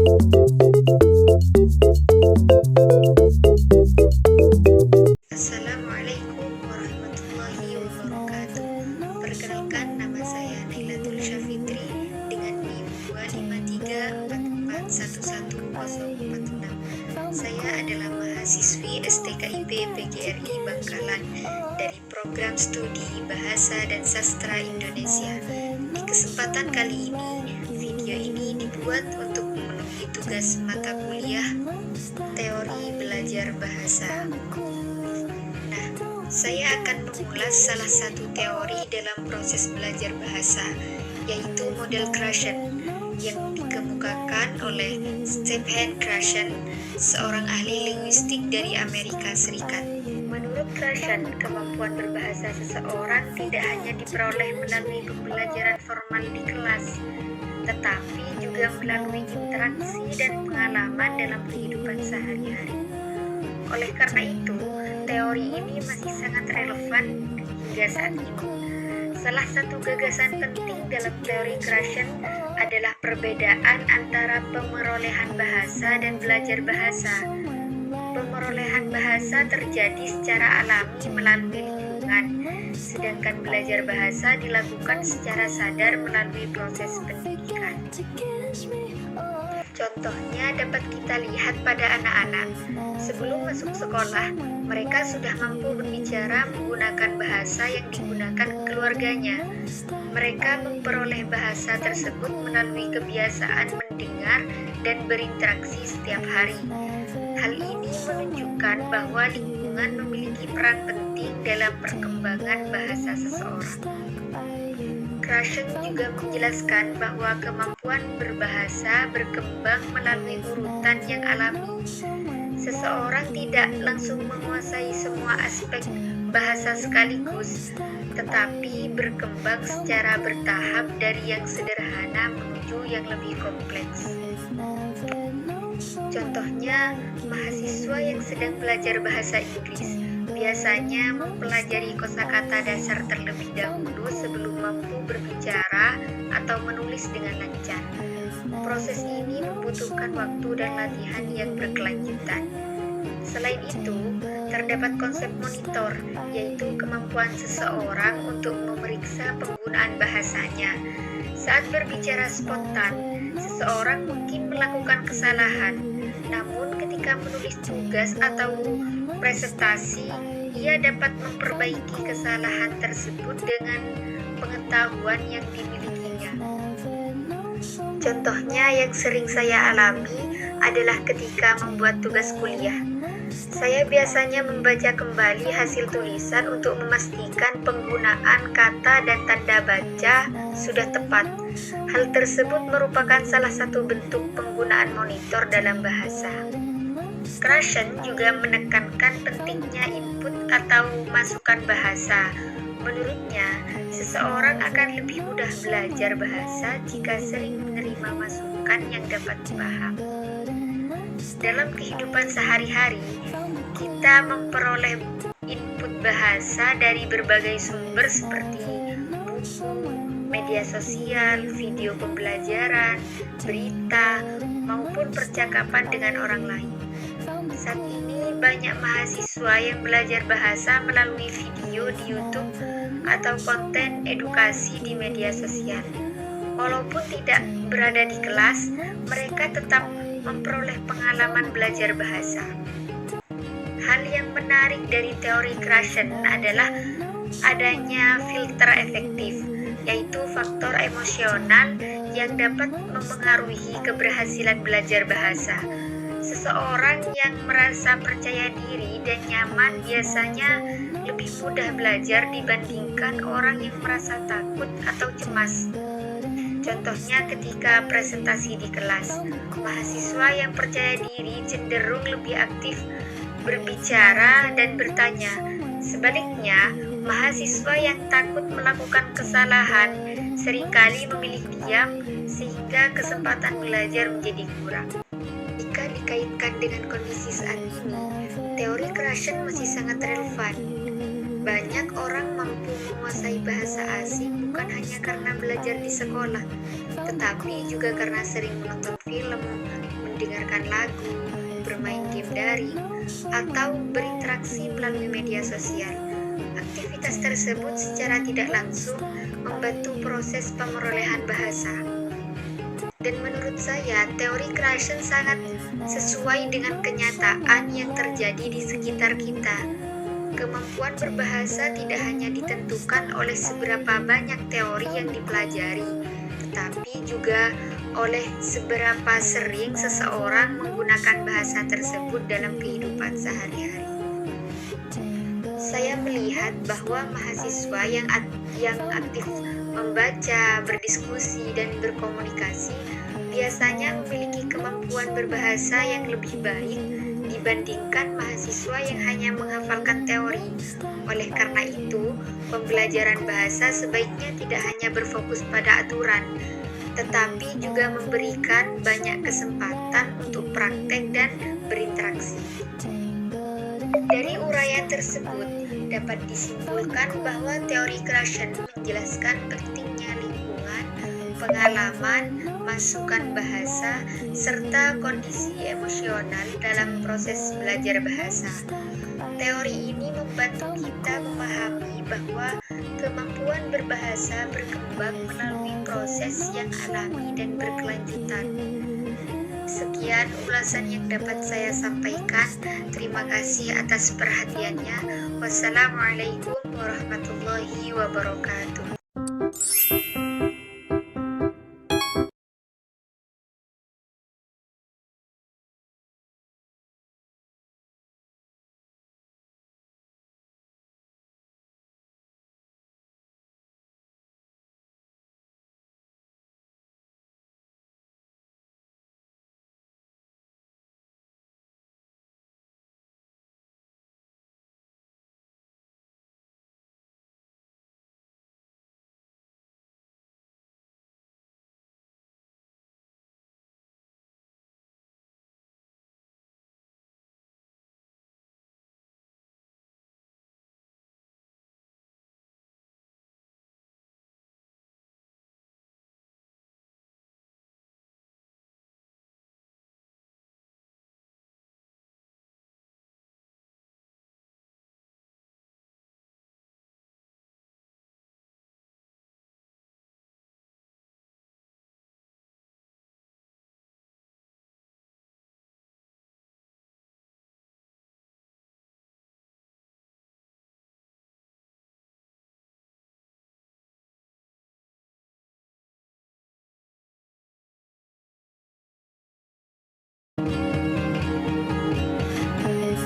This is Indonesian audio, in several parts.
Assalamualaikum warahmatullahi wabarakatuh. Perkenalkan, nama saya Nailatul Syafitri dengan NIM 25344111046. Saya adalah mahasiswi STKIP PGRI Bangkalan dari program studi Bahasa dan Sastra Indonesia. Di kesempatan kali ini, video ini dibuat untuk memenuhi tugas mata kuliah Teori Belajar Bahasa. Saya akan mengulas salah satu teori dalam proses belajar bahasa, yaitu model Krashen yang dikemukakan oleh Stephen Krashen, seorang ahli linguistik dari Amerika Serikat. Menurut Krashen, kemampuan berbahasa seseorang tidak hanya diperoleh melalui pembelajaran formal di kelas, tetapi juga melalui interaksi dan pengalaman dalam kehidupan sehari-hari. Oleh karena itu, teori ini masih sangat relevan hingga saat ini. Salah satu gagasan penting dalam teori Krashen adalah perbedaan antara pemerolehan bahasa dan belajar bahasa. Pemerolehan bahasa terjadi secara alami melalui lingkungan, sedangkan belajar bahasa dilakukan secara sadar melalui proses pendidikan. Contohnya dapat kita lihat pada anak-anak. Sebelum masuk sekolah, mereka sudah mampu berbicara menggunakan bahasa yang digunakan keluarganya. Mereka memperoleh bahasa tersebut melalui kebiasaan mendengar dan berinteraksi setiap hari. Hal ini menunjukkan bahwa lingkungan memiliki peran penting dalam perkembangan bahasa seseorang. Krashen juga menjelaskan bahwa kemampuan berbahasa berkembang melalui urutan yang alami. Seseorang tidak langsung menguasai semua aspek bahasa sekaligus, tetapi berkembang secara bertahap dari yang sederhana menuju yang lebih kompleks. Contohnya, mahasiswa yang sedang belajar bahasa Inggris biasanya mempelajari kosakata dasar terlebih dahulu sebelum mampu berbicara atau menulis dengan lancar. Proses ini membutuhkan waktu dan latihan yang berkelanjutan. Selain itu, terdapat konsep monitor, yaitu kemampuan seseorang untuk memeriksa penggunaan bahasanya. Saat berbicara spontan, seseorang mungkin melakukan kesalahan, namun ketika menulis tugas atau presentasi, ia dapat memperbaiki kesalahan tersebut dengan pengetahuan yang dimilikinya. Contohnya yang sering saya alami adalah ketika membuat tugas kuliah. Saya biasanya membaca kembali hasil tulisan untuk memastikan penggunaan kata dan tanda baca sudah tepat. Hal tersebut merupakan salah satu bentuk penggunaan monitor dalam bahasa. Krashen juga menekankan pentingnya input atau masukan bahasa. Menurutnya, seseorang akan lebih mudah belajar bahasa jika sering menerima masukan yang dapat dipahami. Dalam kehidupan sehari-hari, kita memperoleh input bahasa dari berbagai sumber seperti buku, media sosial, video pembelajaran, berita, maupun percakapan dengan orang lain. Saat ini banyak mahasiswa yang belajar bahasa melalui video di YouTube atau konten edukasi di media sosial. Walaupun tidak berada di kelas, mereka tetap memperoleh pengalaman belajar bahasa. Hal yang menarik dari teori Krashen adalah adanya filter efektif, yaitu faktor emosional yang dapat mempengaruhi keberhasilan belajar bahasa. Seseorang yang merasa percaya diri dan nyaman biasanya lebih mudah belajar dibandingkan orang yang merasa takut atau cemas. Contohnya ketika presentasi di kelas, mahasiswa yang percaya diri cenderung lebih aktif berbicara dan bertanya. Sebaliknya, mahasiswa yang takut melakukan kesalahan seringkali memilih diam sehingga kesempatan belajar menjadi kurang. Jika dikaitkan dengan kondisi saat ini, teori Krashen masih sangat relevan. Banyak orang mampu menguasai bahasa asing bukan hanya karena belajar di sekolah, tetapi juga karena sering menonton film, mendengarkan lagu, bermain game daring, atau berinteraksi melalui media sosial. Aktivitas tersebut secara tidak langsung membantu proses pemerolehan bahasa. Dan menurut saya, teori creation sangat sesuai dengan kenyataan yang terjadi di sekitar kita. Kemampuan berbahasa tidak hanya ditentukan oleh seberapa banyak teori yang dipelajari, tetapi juga oleh seberapa sering seseorang menggunakan bahasa tersebut dalam kehidupan sehari-hari. Saya melihat bahwa mahasiswa yang aktif membaca, berdiskusi, dan berkomunikasi biasanya memiliki kemampuan berbahasa yang lebih baik dibandingkan mahasiswa yang hanya menghafalkan teori. Oleh karena itu, pembelajaran bahasa sebaiknya tidak hanya berfokus pada aturan, tetapi juga memberikan banyak kesempatan untuk praktek dan berinteraksi. Dari uraian tersebut, dapat disimpulkan bahwa teori creation menjelaskan pentingnya lingkungan, pengalaman, masukan bahasa, serta kondisi emosional dalam proses belajar bahasa. Teori ini membantu kita memahami bahwa kemampuan berbahasa berkembang melalui proses yang alami dan berkelanjutan. Sekian ulasan yang dapat saya sampaikan. Terima kasih atas perhatiannya. Wassalamualaikum warahmatullahi wabarakatuh.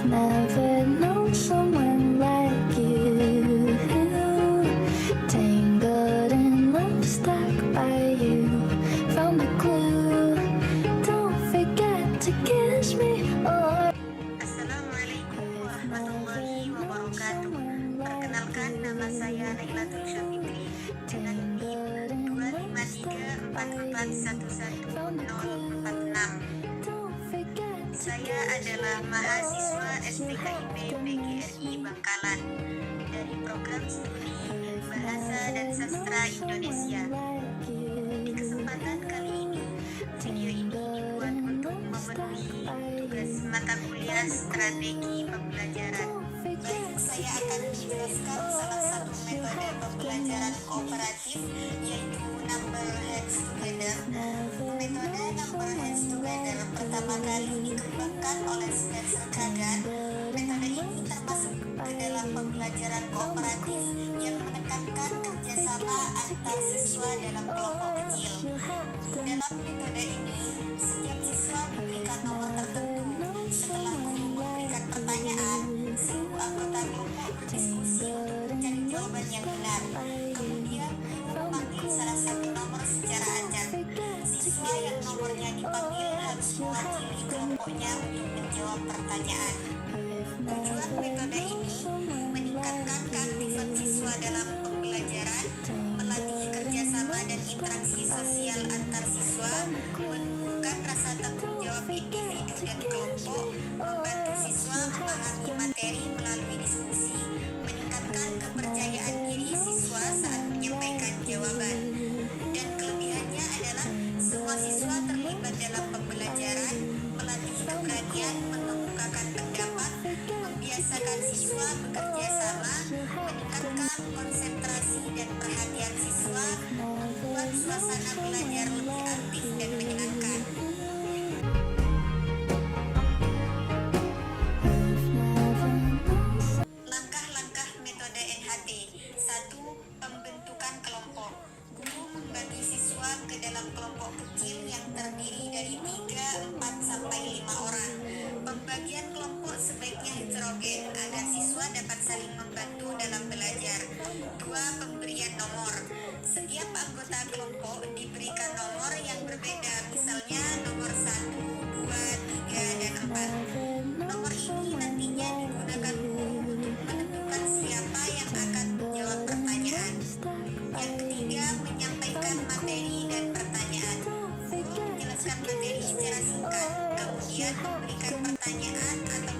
I've never known someone like you, tangled in love, stuck by you. Found a clue, don't forget to kiss me. Assalamualaikum warahmatullahi wabarakatuh. Perkenalkan, nama saya Lailatul Syafitri dengan NIM 25344111046. Saya adalah mahasiswa STKIP PGRI Bangkalan dari program studi Bahasa dan Sastra Indonesia. Di kesempatan kali ini, video ini dibuat untuk memenuhi tugas mata kuliah strategi pembelajaran. Baik, saya akan menjelaskan salah satu metode pembelajaran kooperatif, yaitu Number Heads Together. Metode Number Heads Together pertama kali dikembangkan oleh Spencer Kagan. Metode ini termasuk ke dalam pembelajaran kooperatif yang menekankan kerjasama antar siswa dalam kelompok kecil. Dalam metode ini, setiap siswa diberikan nomor tertentu. Setelah guru memberikan pertanyaan, seluruh anggota kelompok berdiskusi untuk mencari jawaban yang benar. Kemudian, guru memanggil salah satu nomor secara acak. Siswa yang nomornya dipanggil harus mewakili kelompoknya untuk menjawab pertanyaan. Tujuan metode ini meningkatkan keaktifan siswa dalam pembelajaran, melatih kerjasama dan interaksi sosial antar siswa, menumbuhkan rasa tanggung jawab individu dan kelompok, membantu siswa memahami materi melalui diskusi, meningkatkan kepercayaan diri siswa saat menyampaikan jawaban. Dan kelebihannya adalah semua siswa terlibat dalam pembelajaran, 3, 4, sampai 5 orang. Pembagian kelompok sebaiknya heterogen agar siswa dapat saling membantu dalam belajar. 2. Pemberian nomor. Setiap anggota kelompok diberikan nomor yang berbeda, misalnya nomor 1, 2, 3, dan 4. Nomor ini nantinya digunakan guru untuk menentukan siapa yang akan menjawab pertanyaan. Yang ketiga, menyampaikan materi dan pertanyaan. Guru menjelaskan materi secara singkat, kemudian memberikan pertanyaan atau